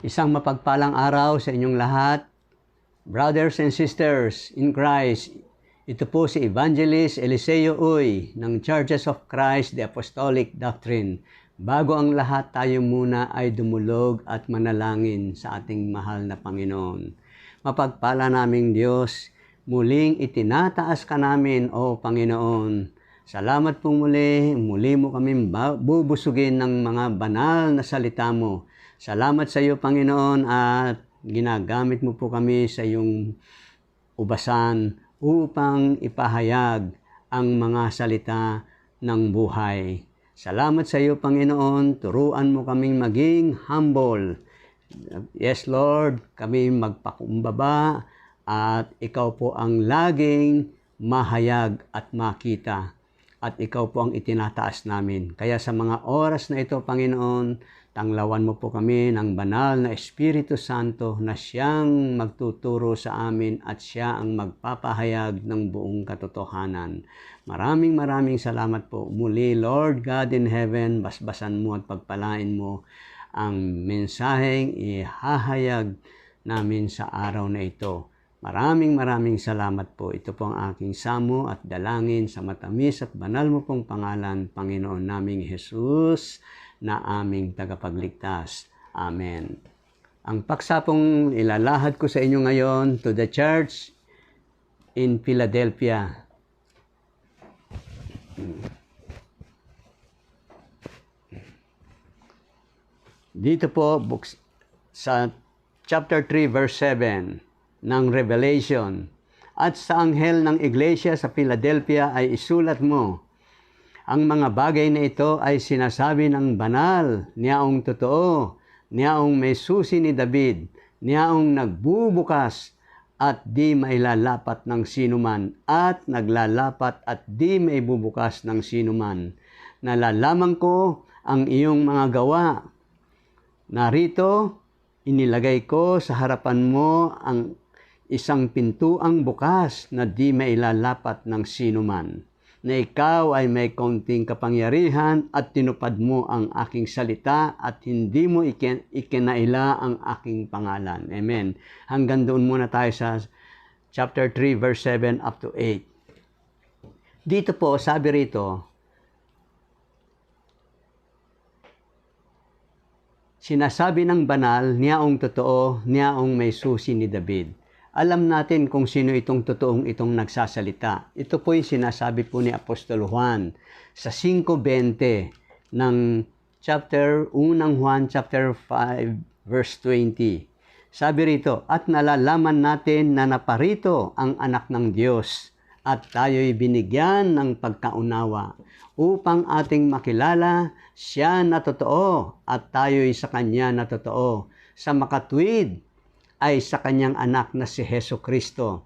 Isang mapagpalang araw sa inyong lahat, brothers and sisters in Christ. Ito po si Evangelist Eliseo Uy ng Churches of Christ, the Apostolic Doctrine. Bago ang lahat, tayo muna ay dumulog at manalangin sa ating mahal na Panginoon. Mapagpala naming Diyos, muling itinataas ka namin, O Panginoon. Salamat po muli mo kami bubusugin ng mga banal na salita mo. Salamat sa iyo, Panginoon, at ginagamit mo po kami sa iyong ubasan upang ipahayag ang mga salita ng buhay. Salamat sa iyo, Panginoon, turuan mo kaming maging humble. Yes, Lord, kami magpakumbaba at ikaw po ang laging mahayag at makita. At ikaw po ang itinataas namin. Kaya sa mga oras na ito, Panginoon, tanglawan mo po kami ng banal na Espiritu Santo na siyang magtuturo sa amin at siya ang magpapahayag ng buong katotohanan. Maraming salamat po. Muli, Lord God in heaven, basbasan mo at pagpalain mo ang mensaheng ihahayag namin sa araw na ito. Maraming salamat po. Ito po ang aking samo at dalangin sa matamis at banal mo pong pangalan, Panginoon naming Jesus, na aming tagapagligtas. Amen. Ang paksa pong ilalahad ko sa inyo ngayon to the church in Philadelphia. Dito po sa chapter 3 verse 7 ng Revelation. At sa anghel ng iglesia sa Philadelphia ay isulat mo, ang mga bagay na ito ay sinasabi ng banal, niyaong totoo, niyaong may susi ni David, niyaong nagbubukas at di mailalapat ng sinuman, at naglalapat at di maibubukas ng sinuman. Nalalaman ko ang iyong mga gawa. Narito, inilagay ko sa harapan mo ang isang pintuang bukas na di mailalapat ng sinuman, na ikaw ay may kaunting kapangyarihan at tinupad mo ang aking salita at hindi mo ikinaila ang aking pangalan. Amen. Hanggang doon muna tayo sa chapter 3 verse 7 up to 8. Dito po, sabi rito, sinasabi ng banal, niyaong totoo, niyaong may susi ni David. Alam natin kung sino itong totoong itong nagsasalita. Ito po yung sinasabi po ni Apostol Juan sa 5:20 ng unang Juan chapter 5 verse 20. Sabi rito, at nalalaman natin na naparito ang anak ng Diyos at tayo'y binigyan ng pagkaunawa upang ating makilala siya na totoo at tayo'y sa kanya na totoo, sa makatwid ay sa kanyang anak na si Hesus Kristo.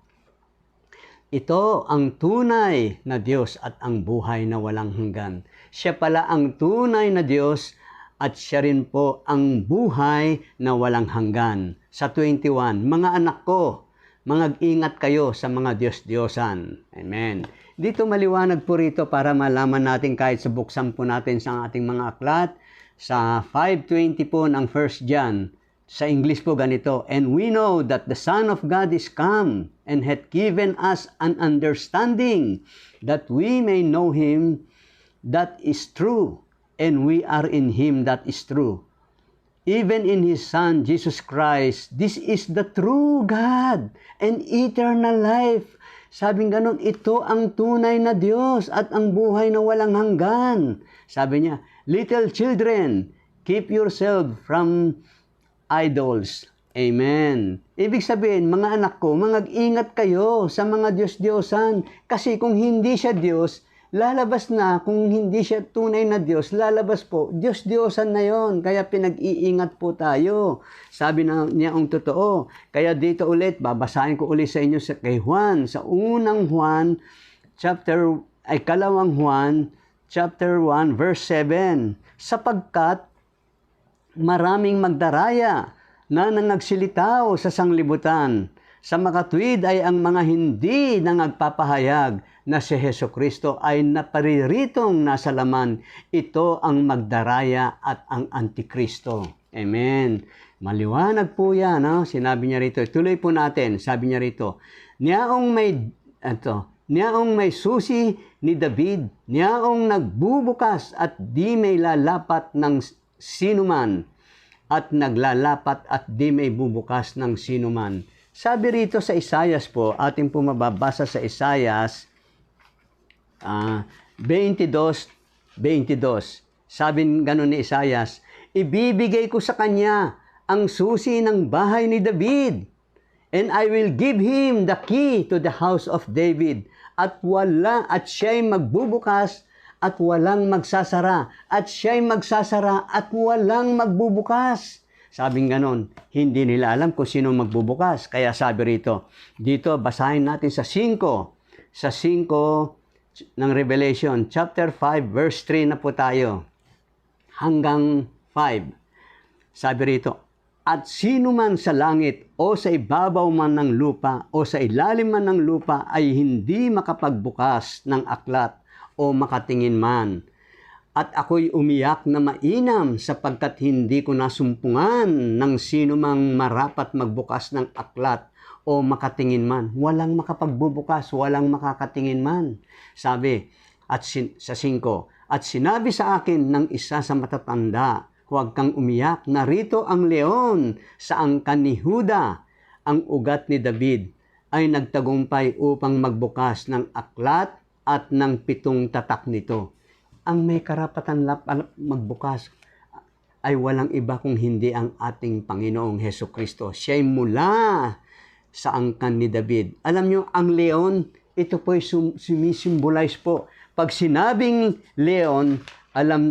Ito ang tunay na Diyos at ang buhay na walang hanggan. Siya pala ang tunay na Diyos at siya rin po ang buhay na walang hanggan. Sa 21, mga anak ko, mag-ingat kayo sa mga Diyos-Diyosan. Amen. Dito maliwanag po rito para malaman natin kahit subuksan po natin sa ating mga aklat. Sa 5:20 po ng 1 John, sa English po ganito, and we know that the Son of God is come and hath given us an understanding that we may know Him that is true, and we are in Him that is true. Even in His Son, Jesus Christ, this is the true God and eternal life. Sabing ganon, ito ang tunay na Diyos at ang buhay na walang hanggan. Sabi niya, little children, keep yourself from idols. Amen. Ibig sabihin, mga anak ko, mag-ingat kayo sa mga Diyos-Diyosan. Kasi kung hindi siya Diyos, lalabas na. Kung hindi siya tunay na Diyos, lalabas po. Diyos-Diyosan na yon. Kaya pinag-iingat po tayo. Sabi niya ang totoo. Kaya dito ulit, babasahin ko ulit sa inyo kay Juan. Sa unang Juan, kalawang Juan, chapter 1, verse 7. Sapagkat maraming magdaraya na nangagsilitaw sa sanglibutan. Sa makatwid ay ang mga hindi na nagpapahayag na si Hesus Kristo ay napariritong nasa laman. Ito ang magdaraya at ang Antikristo. Amen. Maliwanag po yan. No? Sinabi niya rito. Tuloy po natin. Sabi niya rito, niyaong may susi ni David, niyaong nagbubukas at di may lalapat ng sinuman, at naglalapat at di may bubukas ng sinuman. Sabi rito sa Isaias po, ating po mababasa sa Isaias 22:22. Sabi gano'n ni Isaias, ibibigay ko sa kanya ang susi ng bahay ni David, and I will give him the key to the house of David. At siya'y magbubukas at walang magsasara. At siya'y magsasara at walang magbubukas. Sabing ganon, hindi nila alam kung sino magbubukas. Kaya sabi rito, dito basahin natin sa 5 ng Revelation, chapter 5, verse 3 na po tayo. Hanggang 5. Sabi rito, at sino man sa langit o sa ibabaw man ng lupa o sa ilalim man ng lupa ay hindi makapagbukas ng aklat o makatingin man. At ako'y umiyak na mainam sapagkat hindi ko nasumpungan ng sino mang marapat magbukas ng aklat o makatingin man. Walang makapagbubukas, walang makakatingin man. Sabi, sa 5, at sinabi sa akin ng isa sa matatanda, huwag kang umiyak, narito ang leon sa angkan ni Huda. Ang ugat ni David ay nagtagumpay upang magbukas ng aklat at ng 7 tatak nito. Ang may karapatan magbukas ay walang iba kung hindi ang ating Panginoong Hesukristo. Siya'y mula sa angkan ni David. Alam nyo, ang leon, ito po'y sumisimbolize po. Pag sinabing leon, alam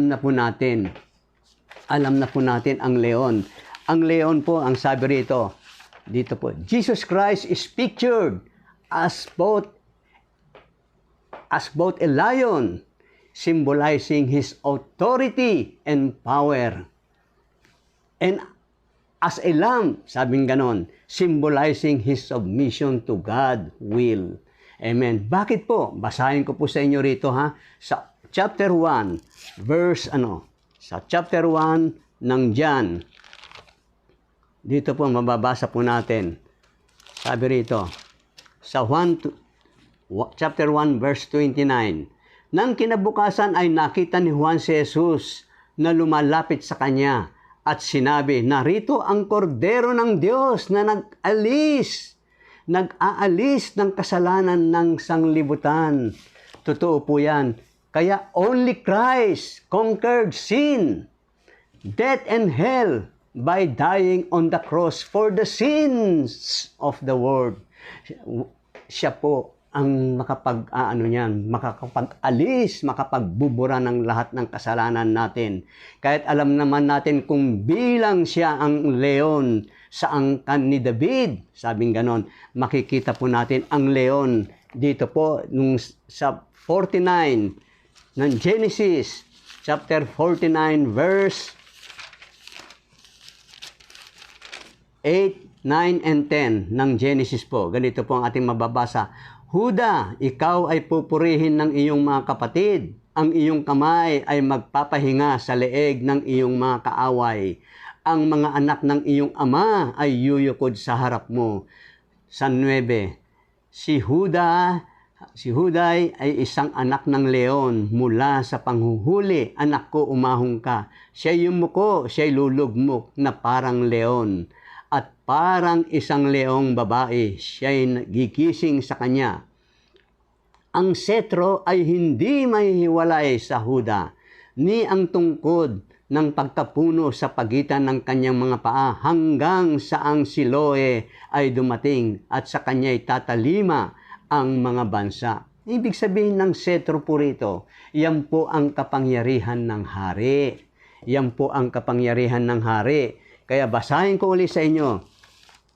na po natin. Alam na po natin ang leon. Ang leon po, ang sabi rito, dito po, Jesus Christ is pictured as both a lion, symbolizing His authority and power. And as a lamb, sabing ganon, symbolizing His submission to God's will. Amen. Bakit po? Basahin ko po sa inyo rito sa chapter 1, verse sa chapter 1 ng John. Dito po mababasa po natin. Sabi rito, sa chapter 1 verse 29. Nang kinabukasan ay nakita ni Juan si Jesus na lumalapit sa kanya at sinabi, narito ang kordero ng Diyos na nag-aalis ng kasalanan ng sanglibutan. Totoo po yan. Kaya only Christ conquered sin, death, and hell by dying on the cross for the sins of the world. Siya po ang makakapag-alis, makapagbubura ng lahat ng kasalanan natin. Kahit alam naman natin kung bilang siya ang leon sa angkan ni David, sabing ganon, makikita po natin ang leon dito po sa 49 ng Genesis, chapter 49, verse 8, 9, and 10 ng Genesis po. Ganito po ang ating mababasa. Huda, ikaw ay pupurihin ng iyong mga kapatid. Ang iyong kamay ay magpapahinga sa leeg ng iyong mga kaaway. Ang mga anak ng iyong ama ay yuyukod sa harap mo. Sa 9, si Huday ay isang anak ng leon mula sa panghuhuli. Anak ko, umahong ka. Siya'y yumuko, siya'y lulugmok na parang leon. At parang isang leong babae, siya'y gigising sa kanya. Ang setro ay hindi mahihiwalay sa Huda, ni ang tungkod ng pagkapuno sa pagitan ng kanyang mga paa hanggang sa ang Siloe ay dumating at sa kanya'y tatalima ang mga bansa. Ibig sabihin ng setro po rito, yan po ang kapangyarihan ng hari. Yan po ang kapangyarihan ng hari. Kaya basahin ko ulit sa inyo.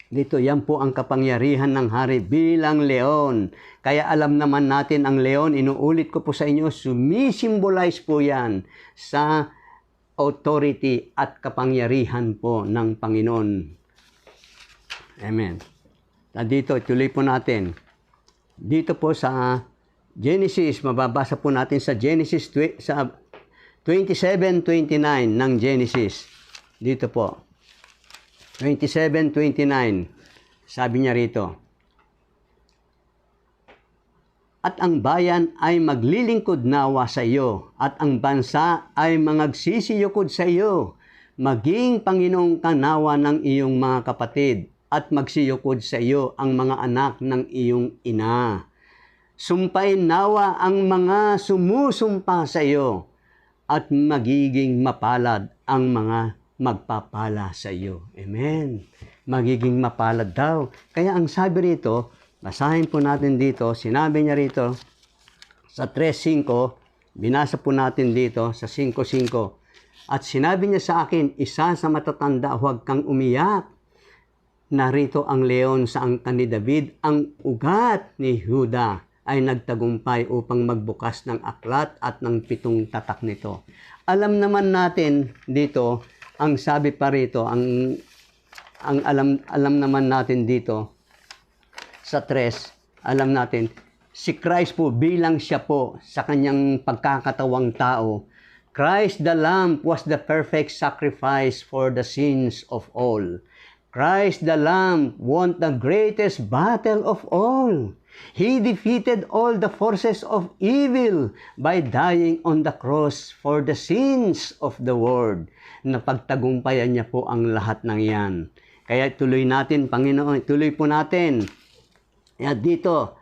Dito, yan po ang kapangyarihan ng hari bilang leon. Kaya alam naman natin ang leon, inuulit ko po sa inyo, sumisimbolize po yan sa authority at kapangyarihan po ng Panginoon. Amen. Dito, tuloy po natin. Dito po sa Genesis, mababasa po natin sa Genesis sa 27:29 ng Genesis. Dito po. 27:29. Sabi niya rito, at ang bayan ay maglilingkod nawa sa iyo, at ang bansa ay magsisiyukod sa iyo. Maging Panginoong kanawa ng iyong mga kapatid, at magsiyukod sa iyo ang mga anak ng iyong ina. Sumpain nawa ang mga sumusumpa sa iyo, at magiging mapalad ang mga magpapala sa iyo. Amen. Magiging mapalad daw. Kaya ang sabi rito, basahin po natin dito, sinabi niya rito sa 3:5, binasa po natin dito sa 5:5. At sinabi niya sa akin, isa sa matatanda, huwag kang umiyak. Narito ang leon sa angkan ni David, ang ugat ni Juda ay nagtagumpay upang magbukas ng aklat at ng 7 tatak nito. Alam naman natin dito, ang sabi pa rito, ang alam naman natin dito sa 3, alam natin, si Christ po bilang siya po sa kanyang pagkakatawang tao, Christ the Lamb was the perfect sacrifice for the sins of all. Christ the Lamb won the greatest battle of all. He defeated all the forces of evil by dying on the cross for the sins of the world. Napagtagumpayan niya po ang lahat ng yan. Kaya tuloy natin, Panginoon, tuloy po natin. At dito,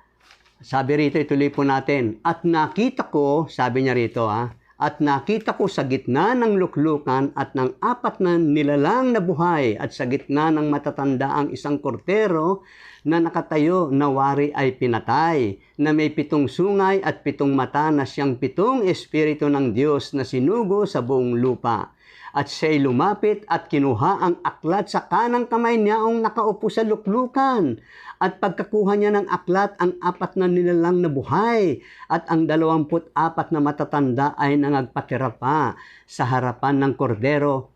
sabi rito, ituloy po natin. At nakita ko, sabi niya rito, at nakita ko sa gitna ng luklukan at ng 4 na nilalang na buhay at sa gitna ng matatanda ang isang kordero na nakatayo na wari ay pinatay, na may 7 sungay at 7 mata na siyang 7 espiritu ng Diyos na sinugo sa buong lupa. At siya'y lumapit at kinuha ang aklat sa kanang kamay niyaong nakaupo sa luklukan. At pagkakuha niya ng aklat, ang 4 na nilalang na buhay at ang 24 na matatanda ay nangagpatira pa sa harapan ng kordero.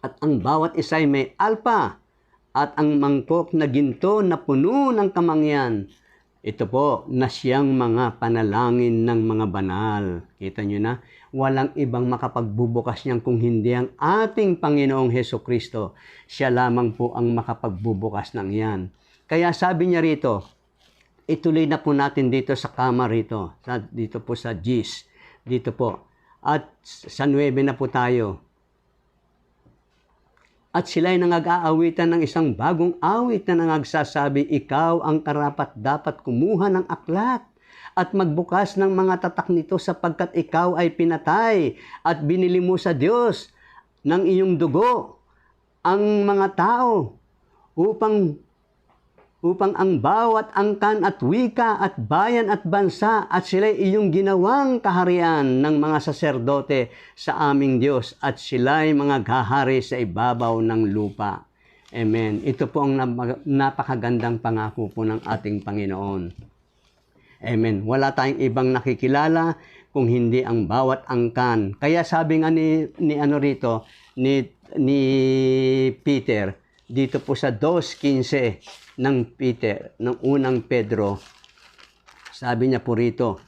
At ang bawat isa ay may alpa at ang mangkok na ginto na puno ng kamangyan. Ito po na siyang mga panalangin ng mga banal. Kita nyo na, walang ibang makapagbubukas niyan kung hindi ang ating Panginoong Hesukristo. Siya lamang po ang makapagbubukas ng yan. Kaya sabi niya rito, ituloy na po natin dito sa kama rito, dito po sa Gis, dito po. At sa 9 na po tayo. At sila'y nangag-aawitan ng isang bagong awit na nangagsasabi, ikaw ang karapat dapat kumuha ng aklat at magbukas ng mga tatak nito sapagkat ikaw ay pinatay at binili mo sa Diyos ng iyong dugo ang mga tao upang ang bawat angkan at wika at bayan at bansa at sila'y iyong ginawang kaharian ng mga saserdote sa aming Diyos at sila'y mga gahari sa ibabaw ng lupa. Amen. Ito po ang napakagandang pangako po ng ating Panginoon. Amen. Wala tayong ibang nakikilala kung hindi ang bawat angkan. Kaya sabi nga ni Peter, dito po sa 2:15 ng Peter, ng unang Pedro, sabi niya po rito,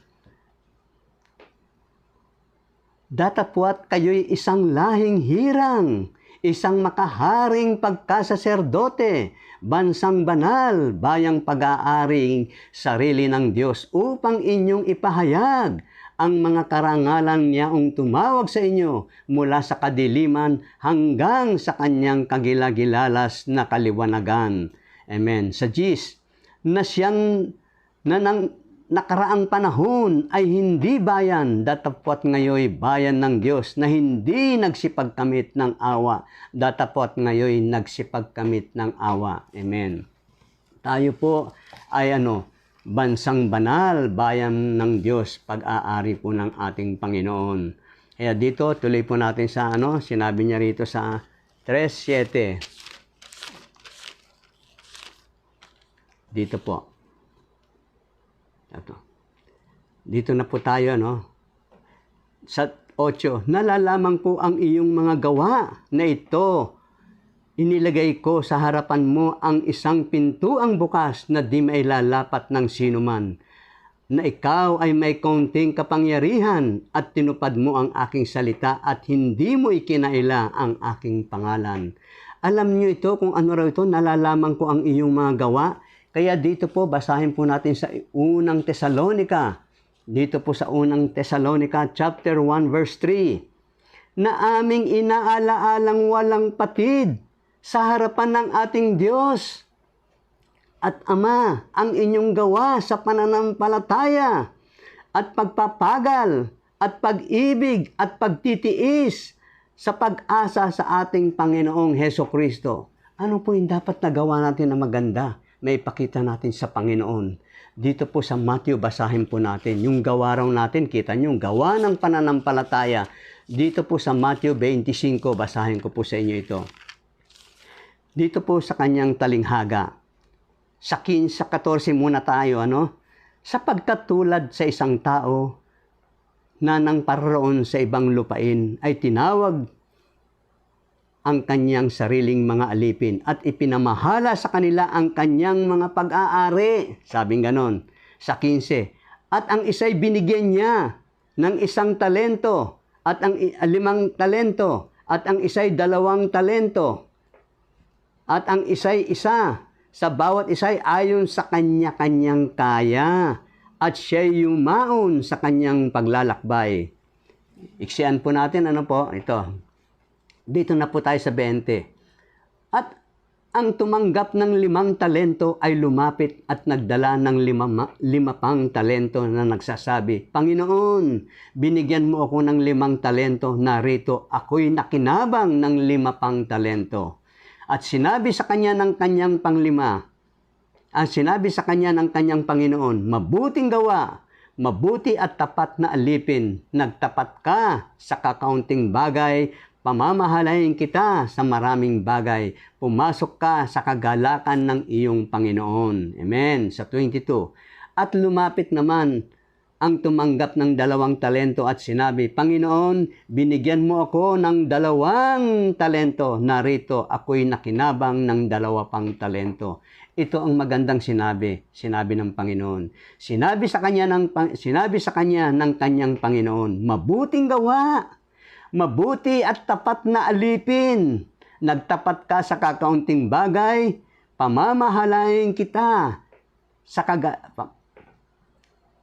datapwat kayo'y isang lahing hirang, isang makaharing pagkasaserdote, bansang banal, bayang pag-aaring sarili ng Diyos upang inyong ipahayag ang mga karangalan niyaong tumawag sa inyo mula sa kadiliman hanggang sa kanyang kagilagilalas na kaliwanagan. Amen. Sa Gis, na siyang nakaraang panahon ay hindi bayan, datapwat ngayoy bayan ng Diyos na hindi nagsipagkamit ng awa, datapwat ngayoy nagsipagkamit ng awa. Amen. Tayo po ay bansang banal, bayan ng Diyos, pag-aari po ng ating Panginoon. Kaya dito, tuloy po natin sa sinabi niya rito sa 3:7. Dito po. Ito. Dito na po tayo, Sa 8, nalalaman ko ang iyong mga gawa na ito. Inilagay ko sa harapan mo ang isang pintuang bukas na di mailalapat ng sinuman. na ikaw ay may kaunting kapangyarihan at tinupad mo ang aking salita at hindi mo ikinaila ang aking pangalan. Alam niyo ito kung ano raw ito, nalalaman ko ang iyong mga gawa. Kaya dito po, basahin po natin sa unang Tesalonica. Dito po sa unang Tesalonica chapter 1 verse 3. Na aming inaalaalang walang patid sa harapan ng ating Diyos at Ama ang inyong gawa sa pananampalataya at pagpapagal at pag-ibig at pagtitiis sa pag-asa sa ating Panginoong Hesukristo. Ano po yung dapat na gawa natin na maganda? May ipakita natin sa Panginoon. Dito po sa Matthew, basahin po natin. Yung gawa raw natin, kita nyo, gawa ng pananampalataya. Dito po sa Matthew 25, basahin ko po sa inyo ito. Dito po sa kanyang talinghaga. Sa 15-14 muna tayo, Sapagkat tulad sa isang tao na nang pararoon sa ibang lupain ay tinawag ang kanyang sariling mga alipin at ipinamahala sa kanila ang kanyang mga pag-aari. Sabing ganon. Sa 15. At ang isa'y binigyan niya ng 1 talento at ang 5 talento at ang isa'y 2 talento at ang isa'y 1. Sa bawat isa'y ayon sa kanya-kanyang kaya at siya'y yumaon sa kanyang paglalakbay. Iksian po natin, ito. Dito na po tayo sa 20. At ang tumanggap ng 5 talento ay lumapit at nagdala ng 5 pang talento na nagsasabi, Panginoon, binigyan mo ako ng 5 talento, narito ako'y nakinabang ng 5 pang talento. At sinabi sa kanya ng kanyang Panginoon, mabuting gawa, mabuti at tapat na alipin, nagtapat ka sa kakaunting bagay, pamamahalayin kita sa maraming bagay, pumasok ka sa kagalakan ng iyong Panginoon. Amen. Sa 22. At lumapit naman ang tumanggap ng 2 talento at sinabi, Panginoon, binigyan mo ako ng 2 talento. Narito, ako'y nakinabang ng 2 pang talento. Ito ang magandang sinabi ng Panginoon. Sinabi sa kanya ng kanyang Panginoon, mabuting gawa, mabuti at tapat na alipin. Nagtapat ka sa kakaunting bagay, pamamahalayin kita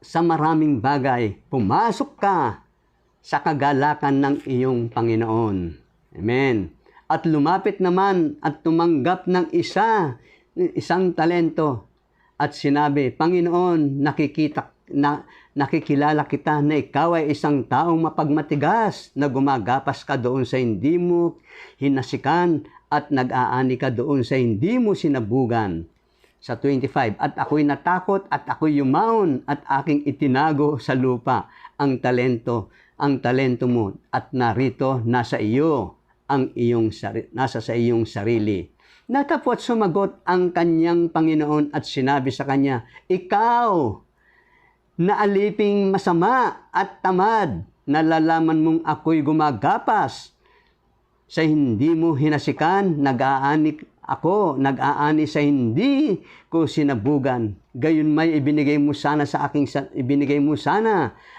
sa maraming bagay, pumasok ka sa kagalakan ng iyong Panginoon. Amen. At lumapit naman at tumanggap ng 1 talento at sinabi, Panginoon, nakikilala kita na ikaw ay isang taong mapagmatigas na gumagapas ka doon sa hindi mo hinasikan at nag-aani ka doon sa hindi mo sinabugan. Sa 25, at ako'y natakot at ako'y yumaon at aking itinago sa lupa ang talento mo at narito nasa sa iyong sarili. Natapos sumagot ang kanyang Panginoon at sinabi sa kanya, ikaw na aliping masama at tamad, nalalaman mong ako'y gumagapas sa hindi mo hinasikan, nag-aani sa hindi ko sinabugan. Gayon may ibinigay mo sana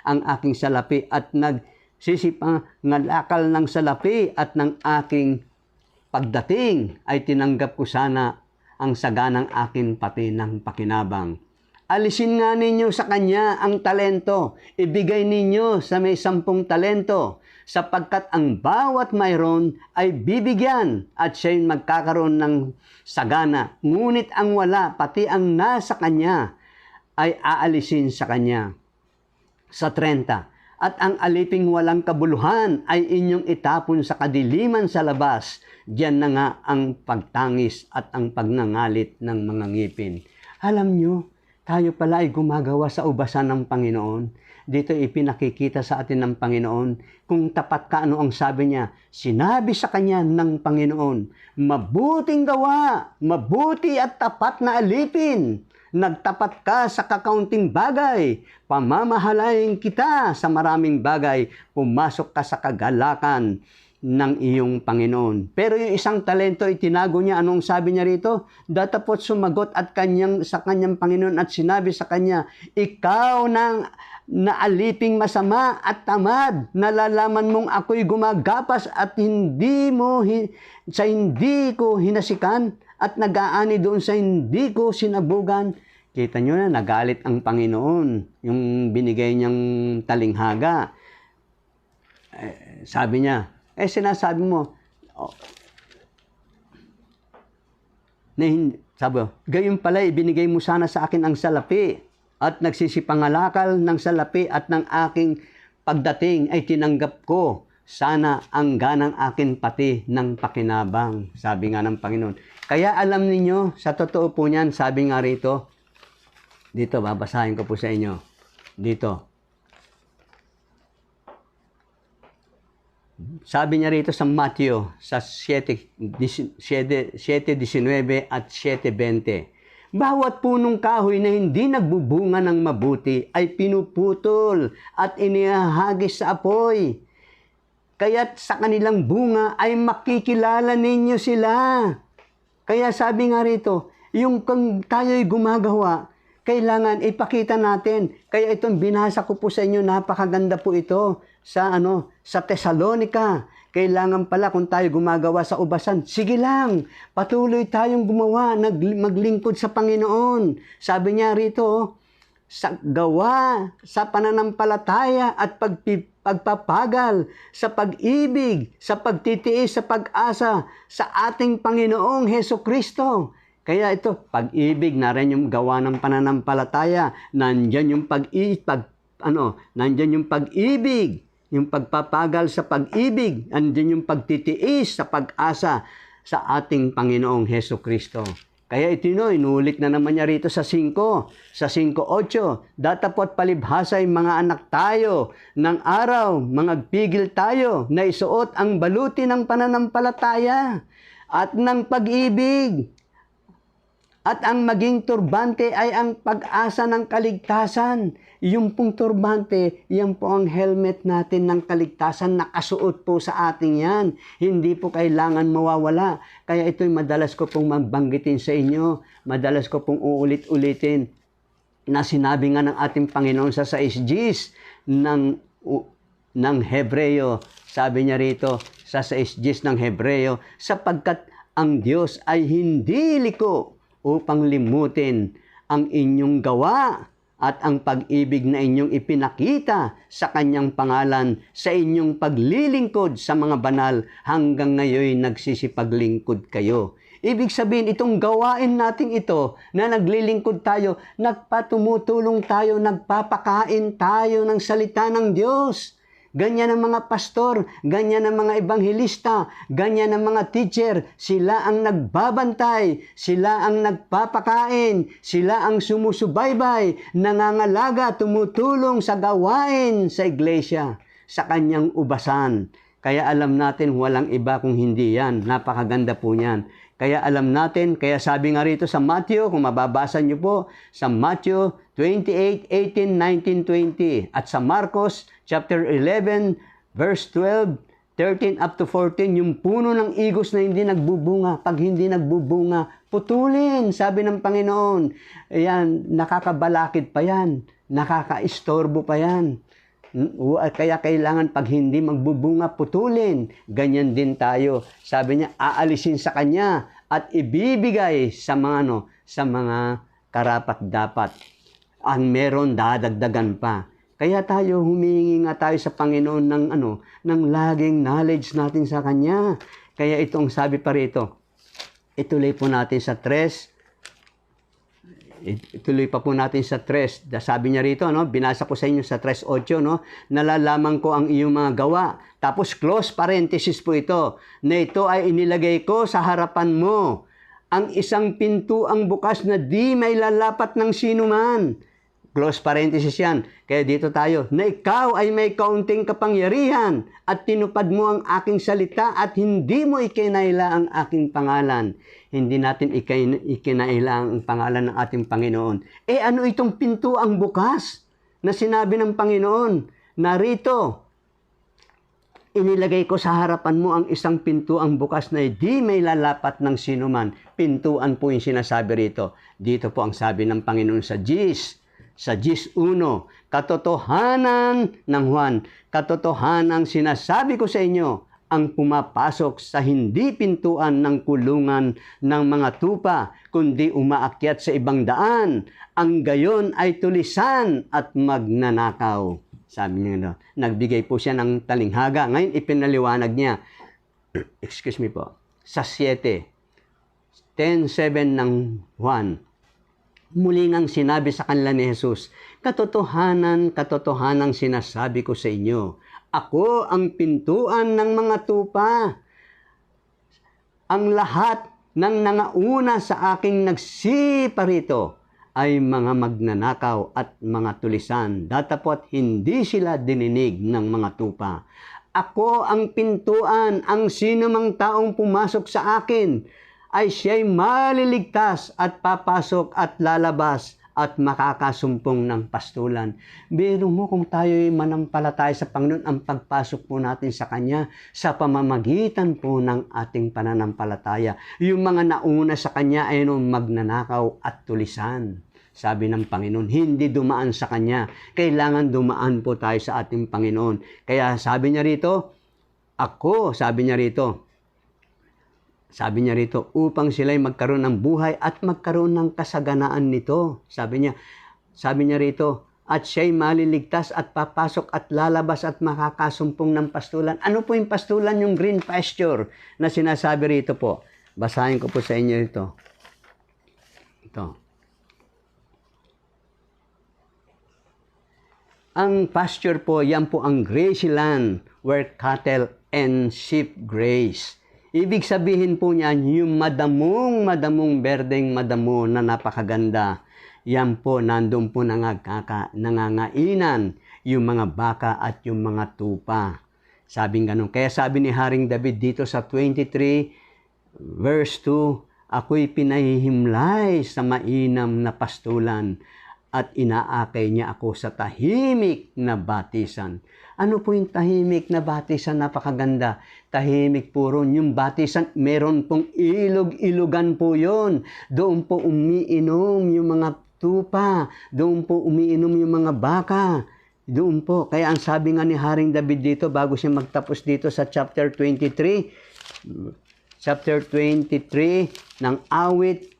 ang aking salapi at nagsisipangalakal ng salapi at ng aking pagdating ay tinanggap ko sana ang saganang akin pati ng pakinabang. Alisin nga ninyo sa kanya ang talento, ibigay ninyo sa may 10 talento, sapagkat ang bawat mayroon ay bibigyan at siya'y magkakaroon ng sagana. Ngunit ang wala, pati ang nasa kanya, ay aalisin sa kanya. Sa 30, at ang aliping walang kabuluhan ay inyong itapon sa kadiliman sa labas. Diyan na nga ang pagtangis at ang pagnangalit ng mga ngipin. Alam nyo, tayo pala ay gumagawa sa ubasan ng Panginoon. Dito ipinakikita sa atin ng Panginoon kung tapat ka, ano ang sabi niya. Sinabi sa kanya ng Panginoon, mabuting gawa, mabuti at tapat na alipin. Nagtapat ka sa kakaunting bagay, pamamahalayin kita sa maraming bagay, pumasok ka sa kagalakan ng iyong Panginoon. Pero yung isang talento, itinago niya. Anong sabi niya rito? Datapot sumagot sa kanyang Panginoon at sinabi sa kanya, ikaw nang naaliping masama at tamad, nalalaman mong ako'y gumagapas at hindi ko hinasikan at nag-aani doon sa hindi ko sinabugan. Kita nyo na, nagalit ang Panginoon, yung binigay niyang talinghaga. Sabi niya, sinasabi mo, sabi mo, gayon pala, ibinigay mo sana sa akin ang salapi at nagsisipangalakal ng salapi at ng aking pagdating ay tinanggap ko sana ang ganang akin pati ng pakinabang. Sabi nga ng Panginoon. Kaya alam ninyo, sa totoo po niyan, sabi nga rito, dito, babasahin ko po sa inyo. Dito. Sabi niya rito sa Matthew, sa 7:19 at 7:20. Bawat punong kahoy na hindi nagbubunga ng mabuti ay pinuputol at inihahagis sa apoy. Kaya't sa kanilang bunga ay makikilala ninyo sila. Kaya sabi nga rito, yung kung tayo'y gumagawa, kailangan ipakita natin. Kaya itong binasa ko po sa inyo, napakaganda po ito sa Thessalonica. Kailangan pala kung tayo gumagawa sa ubasan, sige lang, patuloy tayong gumawa, maglingkod sa Panginoon. Sabi niya rito, sa gawa, sa pananampalataya at pagpapagal, sa pag-ibig, sa pagtitiis, sa pag-asa, sa ating Panginoong Hesukristo. Kaya ito, pag-ibig na rin yung gawa ng pananampalataya. Nandyan yung nandyan yung pag-ibig, yung pagpapagal sa pag-ibig, nandyan yung pagtitiis sa pag-asa sa ating Panginoong Hesukristo. Kaya inulit na naman niya rito sa 5, sa 5:8. Datapot palibhasa ay mga anak tayo ng araw, mga pigil tayo na isuot ang baluti ng pananampalataya at ng pag-ibig. At ang maging turbante ay ang pag-asa ng kaligtasan. Yung pong turbante, yan po ang helmet natin ng kaligtasan. Nakasuot po sa ating yan. Hindi po kailangan mawawala. Kaya ito'y madalas ko pong mabanggitin sa inyo. Madalas ko pong uulit-ulitin na sinabi nga ng ating Panginoon sa 6:10 ng Hebreo. Sabi niya rito sa 6:10 ng Hebreo, sapagkat ang Diyos ay hindi liko upang limutin ang inyong gawa at ang pag-ibig na inyong ipinakita sa kanyang pangalan sa inyong paglilingkod sa mga banal hanggang ngayon nagsisipaglingkod kayo. Ibig sabihin, itong gawain natin ito na naglilingkod tayo, nagpatumutulong tayo, nagpapakain tayo ng salita ng Diyos. Ganyan ang mga pastor, ganyan ang mga ebanghelista, ganyan ang mga teacher. Sila ang nagbabantay, sila ang nagpapakain, sila ang sumusubaybay, nangangalaga, tumutulong sa gawain sa iglesia, sa kanyang ubasan. Kaya alam natin walang iba kung hindi yan. Napakaganda po niyan. Kaya alam natin, kaya sabi nga rito sa Matthew, kung mababasa niyo po, sa Matthew 28:18, 19, 20. At sa Marcos chapter 11, verse 12, 13 up to 14, yung puno ng igos na hindi nagbubunga. Pag hindi nagbubunga, putulin, sabi ng Panginoon. Ayan, nakakabalakid pa yan. Nakakaistorbo pa yan. Kaya kailangan pag hindi magbubunga, putulin. Ganyan din tayo. Sabi niya, aalisin sa kanya at ibibigay sa mga karapat-dapat. Ang meron, dadagdagan pa. Kaya tayo, humingi nga tayo sa Panginoon ng laging knowledge natin sa Kanya. Kaya itong sabi pa rito, ituloy po natin sa 3. Ituloy pa po natin sa 3. Sabi niya rito, binasa ko sa inyo sa 3:8, nalalaman ko ang iyong mga gawa. Tapos close parenthesis po ito, na ito ay inilagay ko sa harapan mo. Ang isang pintuang bukas na di may lalapat ng sinuman. Close parenthesis yan. Kaya dito tayo, na ikaw ay may kaunting kapangyarihan at tinupad mo ang aking salita at hindi mo ikinaila ang aking pangalan. Hindi natin ikinaila ang pangalan ng ating Panginoon. Ano itong pintuang bukas na sinabi ng Panginoon? Narito, Inilagay ko sa harapan mo ang isang pintuang bukas na di may lalapat ng sinuman. Pintuan po yung sinasabi rito. Dito po ang sabi ng Panginoon sa Gis 1, katotohanan ng Juan, katotohanan sinasabi ko sa inyo, ang pumapasok sa hindi pintuan ng kulungan ng mga tupa, kundi umaakyat sa ibang daan, ang gayon ay tulisan at magnanakaw. Sabi niya, nagbigay po siya ng talinghaga. Ngayon, ipinaliwanag niya, excuse me po, sa 10:7 ng Juan, muli ngang sinabi sa kanila ni Jesus, katotohanan, katotohanan sinasabi ko sa inyo, ako ang pintuan ng mga tupa. Ang lahat ng nangauna sa aking nagsipa rito ay mga magnanakaw at mga tulisan. Datapot hindi sila dininig ng mga tupa. Ako ang pintuan, ang sino mang taong pumasok sa akin ay siya'y maliligtas at papasok at lalabas at makakasumpong ng pastulan. Biro mo kung tayo'y manampalataya sa Panginoon, ang pagpasok po natin sa Kanya sa pamamagitan po ng ating pananampalataya. Yung mga nauna sa Kanya ay magnanakaw at tulisan. Sabi ng Panginoon, hindi dumaan sa Kanya. Kailangan dumaan po tayo sa ating Panginoon. Kaya sabi niya rito, sabi niya rito, upang sila'y magkaroon ng buhay at magkaroon ng kasaganaan nito. Sabi niya rito, at siya'y maliligtas at papasok at lalabas at makakasumpong ng pastulan. Ano po yung pastulan? Yung green pasture na sinasabi rito po. Basahin ko po sa inyo ito. Ito. Ang pasture po, yan po ang grassy land where cattle and sheep graze. Ibig sabihin po niyan, yung madamong berdeng madamo na napakaganda, yan po, nandun po nangangainan yung mga baka at yung mga tupa. Sabing ganun. Kaya sabi ni Haring David dito sa 23 verse 2, ako'y pinahihimlay sa mainam na pastulan at inaakay niya ako sa tahimik na batisan. Ano po yung tahimik na batisan? Napakaganda. Tahimik po ron. Yung batisan, meron pong ilog-ilugan po yon. Doon po umiinom yung mga tupa. Doon po umiinom yung mga baka. Doon po. Kaya ang sabi nga ni Haring David dito, bago siya magtapos dito sa chapter 23 ng awit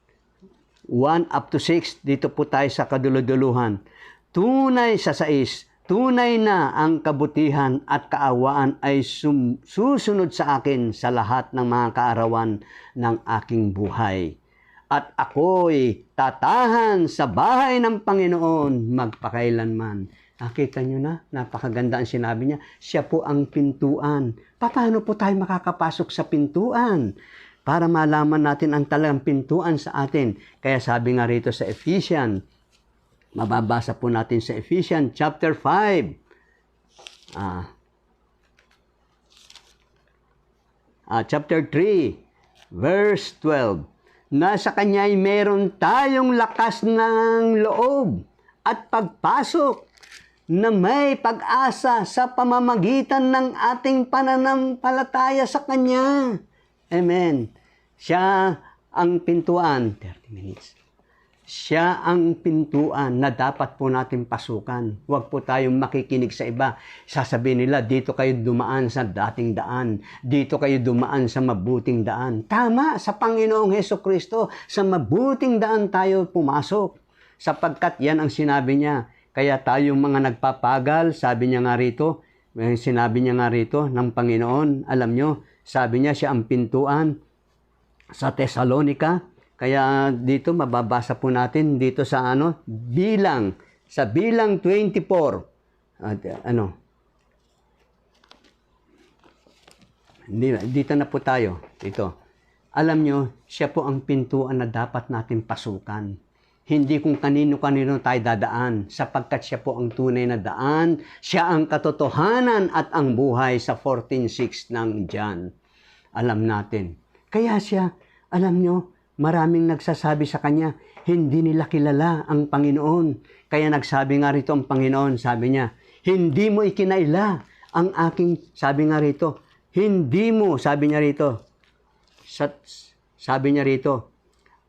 1 up to 6, dito po tayo sa kaduluduluhan. Tunay sa 6, tunay na ang kabutihan at kaawaan ay susunod sa akin sa lahat ng mga kaarawan ng aking buhay. At ako'y tatahan sa bahay ng Panginoon magpakailanman. Nakita nyo na, napakaganda ang sinabi niya. Siya po ang pintuan. Paano po tayo makakapasok sa pintuan? Para malaman natin ang talagang pintuan sa atin. Kaya sabi nga rito sa Ephesians, mababasa po natin sa Ephesians chapter 5. Chapter 3, verse 12. Nasa Kanya'y meron tayong lakas ng loob at pagpasok na may pag-asa sa pamamagitan ng ating pananampalataya sa Kanya. Amen. Siya ang pintuan. 30 minutes. Siya ang pintuan na dapat po natin pasukan. Huwag po tayong makikinig sa iba. Sasabihin nila, dito kayo dumaan sa dating daan. Dito kayo dumaan sa mabuting daan. Tama, sa Panginoong Hesukristo, sa mabuting daan tayo pumasok. Sapagkat yan ang sinabi niya. Kaya tayong mga nagpapagal, sabi niya nga rito, sinabi niya nga rito ng Panginoon, alam nyo, sabi niya siya ang pintuan sa Thessalonica. Kaya dito mababasa po natin dito sa bilang 24. Dito na po tayo. Ito. Alam nyo, siya po ang pintuan na dapat natin pasukan. Hindi kung kanino-kanino tayo dadaan, sapagkat siya po ang tunay na daan, siya ang katotohanan at ang buhay sa 14:6 ng John. Alam natin. Kaya siya, alam nyo, maraming nagsasabi sa kanya, hindi nila kilala ang Panginoon. Kaya nagsabi nga rito ang Panginoon, sabi niya, hindi mo ikinaila ang aking, sabi nga rito, hindi mo, sabi niya rito,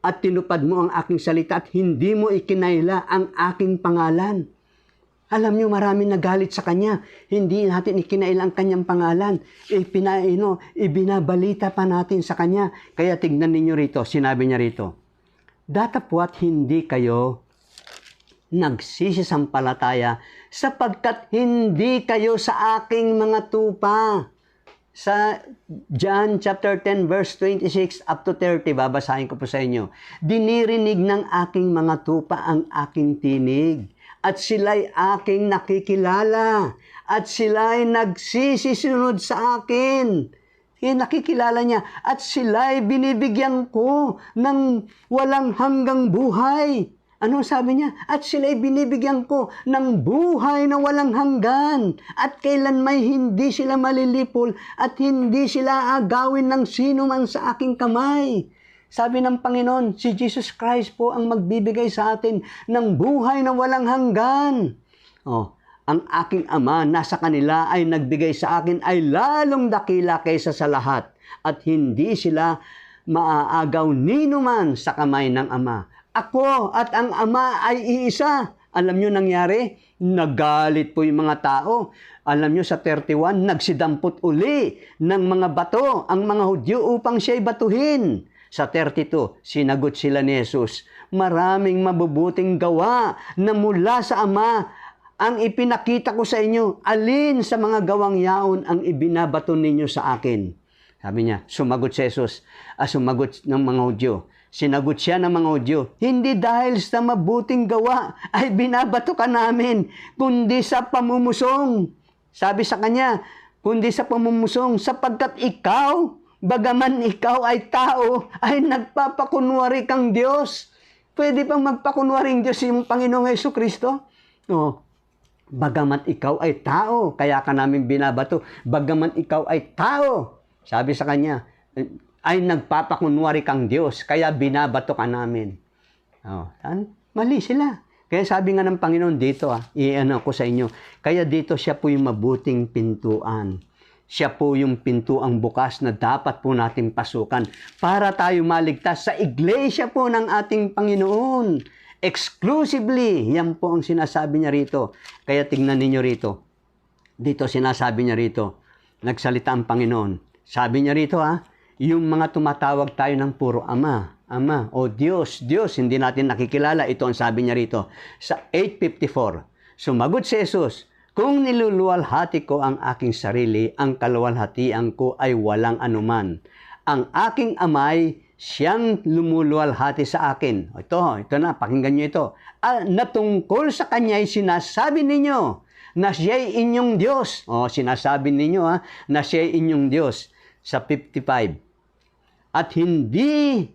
at tinupad mo ang aking salita at hindi mo ikinaila ang aking pangalan. Alam niyo, marami nagalit sa kanya. Hindi natin ikinaila ang kanyang pangalan. Ibinabalita pa natin sa kanya. Kaya tignan ninyo rito, sinabi niya rito, datapwat hindi kayo nagsisisampalataya sapagkat hindi kayo sa aking mga tupa. Sa John chapter 10 verse 26 up to 30, babasahin ko po sa inyo. Dinirinig ng aking mga tupa ang aking tinig, at sila'y aking nakikilala, at sila'y nagsisisunod sa akin. Nakikilala niya, at sila'y binibigyan ko ng walang hanggang buhay. Ano sabi niya? At sila'y binibigyan ko ng buhay na walang hanggan, at kailan may hindi sila malilipol at hindi sila agawin ng sino man sa aking kamay. Sabi ng Panginoon, si Jesus Christ po ang magbibigay sa atin ng buhay na walang hanggan. Ang aking Ama nasa kanila ay nagbigay sa akin ay lalong dakila kaysa sa lahat, at hindi sila maaagaw nino man sa kamay ng Ama. Ako at ang Ama ay iisa. Alam nyo nangyari? Nagalit po yung mga tao. Alam nyo sa 31, nagsidampot uli ng mga bato ang mga Hudyo upang siya'y batuhin. Sa 32, sinagot sila ni Jesus, maraming mabubuting gawa na mula sa Ama ang ipinakita ko sa inyo. Alin sa mga gawang yaon ang ibinabato ninyo sa akin? Sabi niya, sumagot si Jesus, sumagot ng mga Hudyo. Sinagot siya ng mga Hudyo, hindi dahil sa mabuting gawa ay binabato ka namin, kundi sa pamumusong. Sabi sa kanya, kundi sa pamumusong, sapagkat ikaw, bagaman ikaw ay tao, ay nagpapakunwari kang Diyos. Pwede pang magpakunwaring Diyos yung Panginoong Jesucristo? No. Bagaman ikaw ay tao, kaya ka namin binabato. Bagaman ikaw ay tao, sabi sa kanya, ay nagpapakunwari kang Diyos, kaya binabato ka namin. Mali sila. Kaya sabi nga ng Panginoon dito, iano ko sa inyo, kaya dito siya po yung mabuting pintuan. Siya po yung pintuang bukas na dapat po natin pasukan para tayo maligtas sa iglesia po ng ating Panginoon. Exclusively, yan po ang sinasabi niya rito. Kaya tingnan ninyo rito. Dito sinasabi niya rito, nagsalita ang Panginoon. Sabi niya rito yung mga tumatawag tayo ng puro Ama, Ama, o Diyos, Diyos, hindi natin nakikilala. Ito ang sabi niya rito. Sa 8:54, sumagot si Jesus, kung niluluwalhati ko ang aking sarili, ang kaluwalhatian ko ay walang anuman. Ang aking Amay, siyang lumuluwalhati sa akin. Ito na, pakinggan niyo ito. Natungkol sa kanya'y sinasabi ninyo na siya'y inyong Diyos. Sinasabi ninyo na siya'y inyong Diyos. Sa 55, at hindi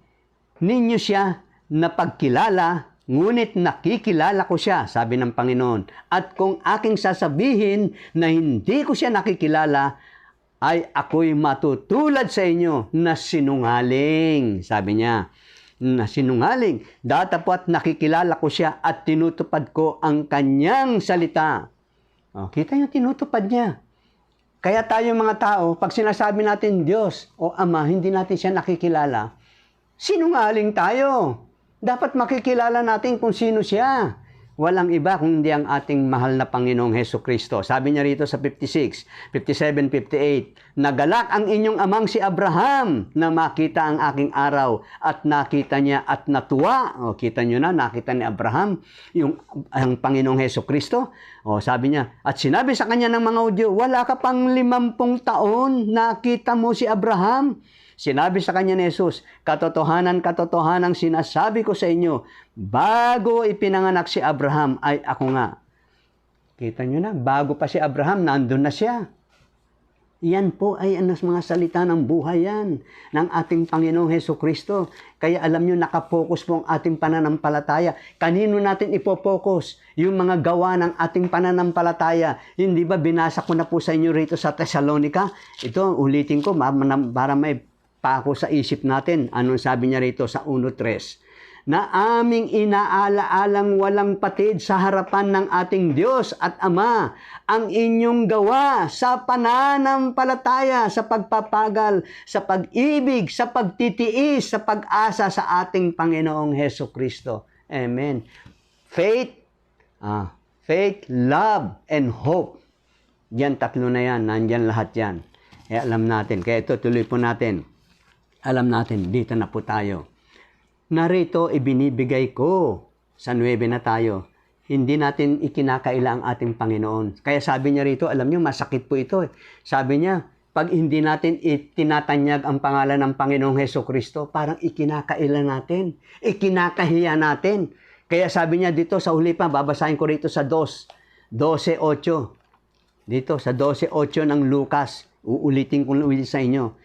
ninyo siya napagkilala, ngunit nakikilala ko siya, sabi ng Panginoon. At kung aking sasabihin na hindi ko siya nakikilala, ay ako'y matutulad sa inyo na sinungaling. Sabi niya, na sinungaling. Datapwat nakikilala ko siya at tinutupad ko ang kanyang salita. Kita niyo, tinutupad niya. Kaya tayo mga tao, pag sinasabi natin Diyos o Ama, hindi natin siya nakikilala, sinungaling tayo. Dapat makikilala natin kung sino siya. Walang iba kundi ang ating mahal na Panginoong Hesukristo. Sabi niya rito sa 56, 57, 58, nagalak ang inyong amang si Abraham na makita ang aking araw, at nakita niya at natuwa. Kita niyo na, nakita ni Abraham ang Panginoong Hesukristo. Sabi niya, at sinabi sa kanya ng mga Hudyo, wala ka pang 50 taon, nakita mo si Abraham. Sinabi sa kanya ni Jesus, katotohanan sinasabi ko sa inyo, bago ipinanganak si Abraham ay ako nga. Kita nyo na, bago pa si Abraham, nandun na siya. Yan po ay mga salita ng buhay yan, ng ating Panginoong Hesukristo. Kaya alam nyo, nakapokus po ang ating pananampalataya. Kanino natin ipopokus? Yung mga gawa ng ating pananampalataya. Hindi ba binasa ko na po sa inyo rito sa Thessalonica? Ito, ulitin ko para may pako sa isip natin. Anong sabi niya rito sa 1:3? Na aming inaala-alang walang patid sa harapan ng ating Diyos at Ama ang inyong gawa sa pananampalataya, sa pagpapagal, sa pag-ibig, sa pagtitiis, sa pag-asa sa ating Panginoong Heso Kristo. Amen. Faith, love, and hope. Yan, tatlo na yan. Nandyan lahat yan. Alam natin. Kaya ito, tuloy po natin. Alam natin, dito na po tayo. Narito, ibinibigay ko. Sa 9 na tayo. Hindi natin ikinakaila ang ating Panginoon. Kaya sabi niya rito, alam niyo, masakit po ito. Sabi niya, pag hindi natin itinatanyag ang pangalan ng Panginoong Heso Kristo, parang ikinakaila natin. Ikinakahiya natin. Kaya sabi niya dito, sa huli pa, babasahin ko rito sa 12:8. Dito, sa 12:8 ng Lucas. Uulitin ko ulit sa inyo.